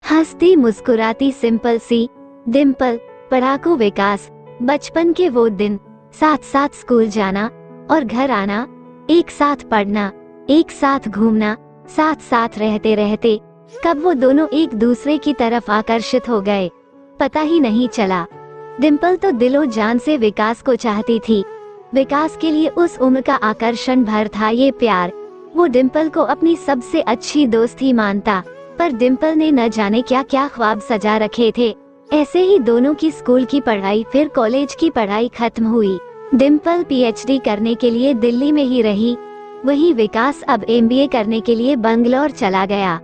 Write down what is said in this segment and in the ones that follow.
हंसती मुस्कुराती सिंपल सी डिम्पल, पढ़ाकू विकास, बचपन के वो दिन, साथ साथ स्कूल जाना और घर आना, एक साथ पढ़ना, एक साथ घूमना, साथ साथ रहते रहते कब वो दोनों एक दूसरे की तरफ आकर्षित हो गए, पता ही नहीं चला। डिम्पल तो दिलो जान से विकास को चाहती थी। विकास के लिए उस उम्र का आकर्षण भर था ये प्यार। वो डिम्पल को अपनी सबसे अच्छी दोस्त ही मानता, पर डिम्पल ने न जाने क्या क्या ख्वाब सजा रखे थे। ऐसे ही दोनों की स्कूल की पढ़ाई फिर कॉलेज की पढ़ाई खत्म हुई। डिम्पल पीएचडी करने के लिए दिल्ली में ही रही, वहीं विकास अब एमबीए करने के लिए बंगलौर चला गया।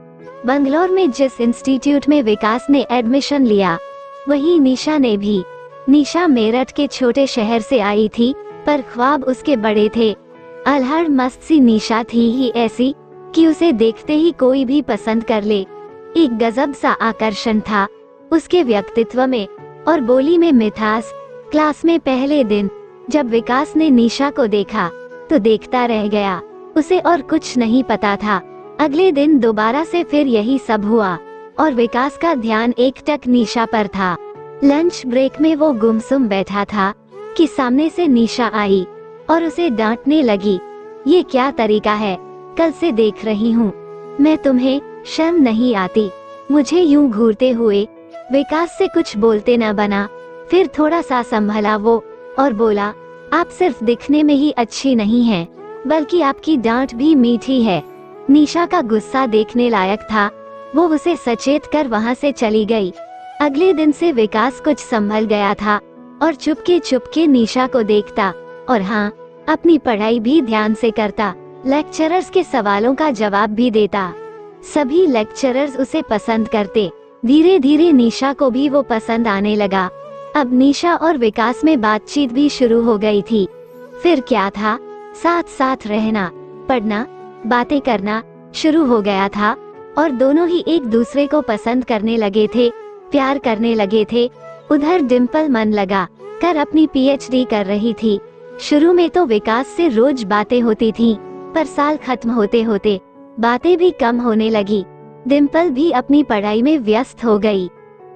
बंगलौर में जिस इंस्टीट्यूट में विकास ने एडमिशन लिया, वहीं निशा ने भी। निशा मेरठ के छोटे शहर से आई थी, पर ख्वाब उसके बड़े थे। अल्हड़ मस्त सी निशा थी ही ऐसी कि उसे देखते ही कोई भी पसंद कर ले। एक गजब सा आकर्षण था उसके व्यक्तित्व में और बोली में मिठास। क्लास में पहले दिन जब विकास ने निशा को देखा तो देखता रह गया, उसे और कुछ नहीं पता था। अगले दिन दोबारा से फिर यही सब हुआ और विकास का ध्यान एकटक निशा पर था। लंच ब्रेक में वो गुमसुम बैठा था कि सामने से निशा आई और उसे डांटने लगी। ये क्या तरीका है, कल से देख रही हूँ मैं तुम्हें, शर्म नहीं आती मुझे यूं घूरते हुए। विकास से कुछ बोलते न बना, फिर थोड़ा सा संभला वो और बोला, आप सिर्फ दिखने में ही अच्छी नहीं हैं, बल्कि आपकी डांट भी मीठी है। निशा का गुस्सा देखने लायक था, वो उसे सचेत कर वहाँ से चली गई। अगले दिन से विकास कुछ संभल गया था और चुपके निशा को देखता और हाँ, अपनी पढ़ाई भी ध्यान से करता। लेक्चरर्स के सवालों का जवाब भी देता। सभी लेक्चरर्स उसे पसंद करते। धीरे धीरे निशा को भी वो पसंद आने लगा। अब निशा और विकास में बातचीत भी शुरू हो गई थी। फिर क्या था, साथ साथ रहना, पढ़ना, बातें करना शुरू हो गया था और दोनों ही एक दूसरे को पसंद करने लगे थे, प्यार करने लगे थे। उधर डिम्पल मन लगा कर अपनी पीएचडी कर रही थी। शुरू में तो विकास से रोज बातें होती थीं, पर साल खत्म होते होते बातें भी कम होने लगी। डिम्पल भी अपनी पढ़ाई में व्यस्त हो गई,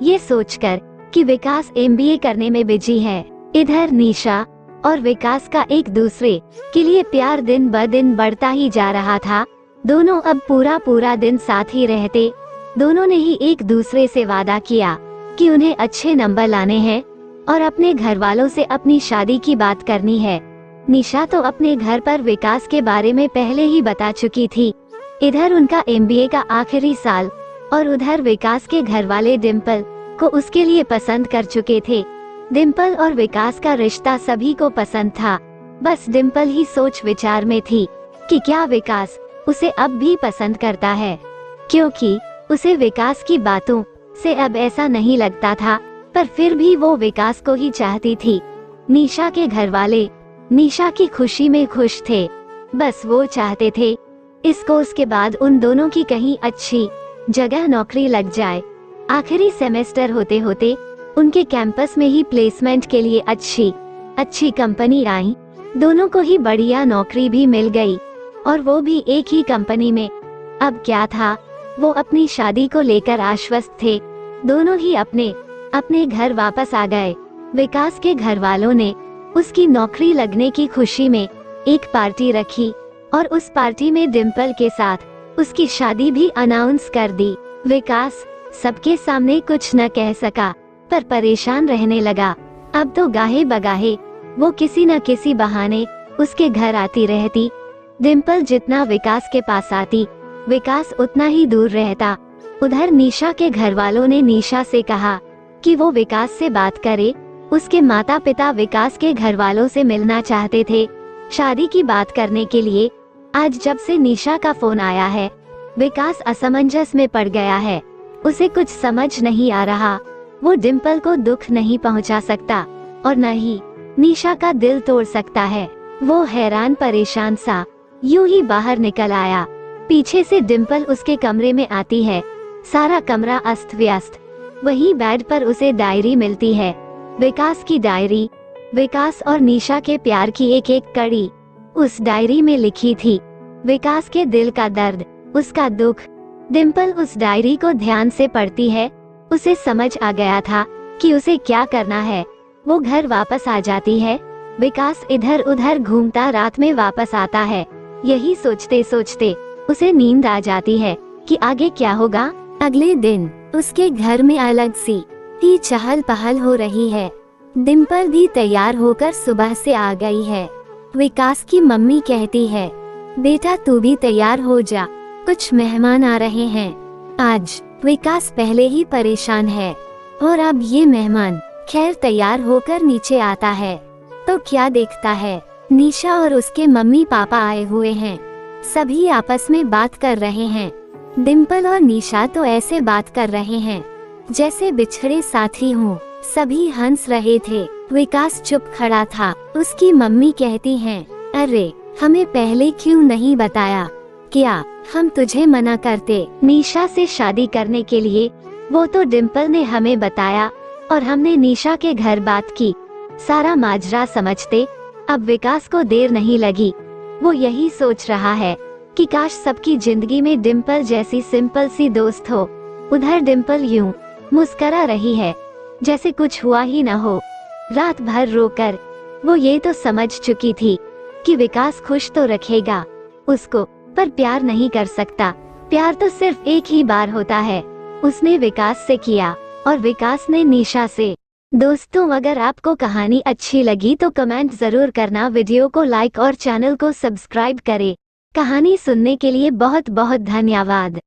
ये सोचकर कि विकास एमबीए करने में बिजी है। इधर निशा और विकास का एक दूसरे के लिए प्यार दिन ब दिन बढ़ता ही जा रहा था। दोनों अब पूरा दिन साथ ही रहते। दोनों ने ही एक दूसरे से वादा किया कि उन्हें अच्छे नंबर लाने हैं और अपने घर वालों से अपनी शादी की बात करनी है। निशा तो अपने घर पर विकास के बारे में पहले ही बता चुकी थी। इधर उनका एमबीए का आखिरी साल और उधर विकास के घर वाले डिम्पल को उसके लिए पसंद कर चुके थे। डिम्पल और विकास का रिश्ता सभी को पसंद था, बस डिम्पल ही सोच विचार में थी कि क्या विकास उसे अब भी पसंद करता है, क्योंकि उसे विकास की बातों से अब ऐसा नहीं लगता था, पर फिर भी वो विकास को ही चाहती थी। निशा के घर वाले निशा की खुशी में खुश थे, बस वो चाहते थे इस कोर्स के बाद उन दोनों की कहीं अच्छी जगह नौकरी लग जाए। आखिरी सेमेस्टर होते होते उनके कैंपस में ही प्लेसमेंट के लिए अच्छी कंपनी आई। दोनों को ही बढ़िया नौकरी भी मिल गई और वो भी एक ही कंपनी में। अब क्या था, वो अपनी शादी को लेकर आश्वस्त थे। दोनों ही अपने घर वापस आ गए। विकास के घर वालों ने उसकी नौकरी लगने की खुशी में एक पार्टी रखी और उस पार्टी में डिम्पल के साथ उसकी शादी भी अनाउंस कर दी। विकास सबके सामने कुछ न कह सका, पर परेशान रहने लगा। अब तो गाहे बगाहे वो किसी न किसी बहाने उसके घर आती रहती। डिम्पल जितना विकास के पास आती, विकास उतना ही दूर रहता। उधर निशा के घर वालों ने निशा से कहा कि वो विकास से बात करे। उसके माता पिता विकास के घर वालों से मिलना चाहते थे शादी की बात करने के लिए। आज जब से निशा का फोन आया है, विकास असमंजस में पड़ गया है। उसे कुछ समझ नहीं आ रहा। वो डिम्पल को दुख नहीं पहुंचा सकता और न ही निशा का दिल तोड़ सकता है। वो हैरान परेशान सा यूं ही बाहर निकल आया। पीछे से डिम्पल उसके कमरे में आती है। सारा कमरा अस्त व्यस्त। वहीं बेड पर उसे डायरी मिलती है, विकास की डायरी। विकास और निशा के प्यार की एक एक कड़ी उस डायरी में लिखी थी। विकास के दिल का दर्द, उसका दुख, डिम्पल उस डायरी को ध्यान से पढ़ती है। उसे समझ आ गया था कि उसे क्या करना है। वो घर वापस आ जाती है। विकास इधर उधर घूमता रात में वापस आता है। यही सोचते सोचते उसे नींद आ जाती है कि आगे क्या होगा। अगले दिन उसके घर में अलग सी ही चहल पहल हो रही है। डिम्पल भी तैयार होकर सुबह से आ गई है। विकास की मम्मी कहती है, बेटा तू भी तैयार हो जा, कुछ मेहमान आ रहे हैं आज। विकास पहले ही परेशान है और अब ये मेहमान। खैर तैयार होकर नीचे आता है तो क्या देखता है, निशा और उसके मम्मी पापा आए हुए हैं। सभी आपस में बात कर रहे हैं। डिम्पल और निशा तो ऐसे बात कर रहे हैं जैसे बिछड़े साथी हों। सभी हंस रहे थे। विकास चुप खड़ा था। उसकी मम्मी कहती हैं, अरे हमें पहले क्यों नहीं बताया, क्या हम तुझे मना करते निशा से शादी करने के लिए। वो तो डिम्पल ने हमें बताया और हमने निशा के घर बात की, सारा माजरा समझते। अब विकास को देर नहीं लगी। वो यही सोच रहा है कि काश सबकी जिंदगी में डिम्पल जैसी सिंपल सी दोस्त हो। उधर डिम्पल यूं मुस्करा रही है जैसे कुछ हुआ ही न हो। रात भर रोकर वो ये तो समझ चुकी थी कि विकास खुश तो रखेगा उसको, पर प्यार नहीं कर सकता। प्यार तो सिर्फ एक ही बार होता है। उसने विकास से किया और विकास ने निशा से। दोस्तों अगर आपको कहानी अच्छी लगी तो कमेंट जरूर करना, वीडियो को लाइक और चैनल को सब्सक्राइब करें। कहानी सुनने के लिए बहुत बहुत धन्यवाद।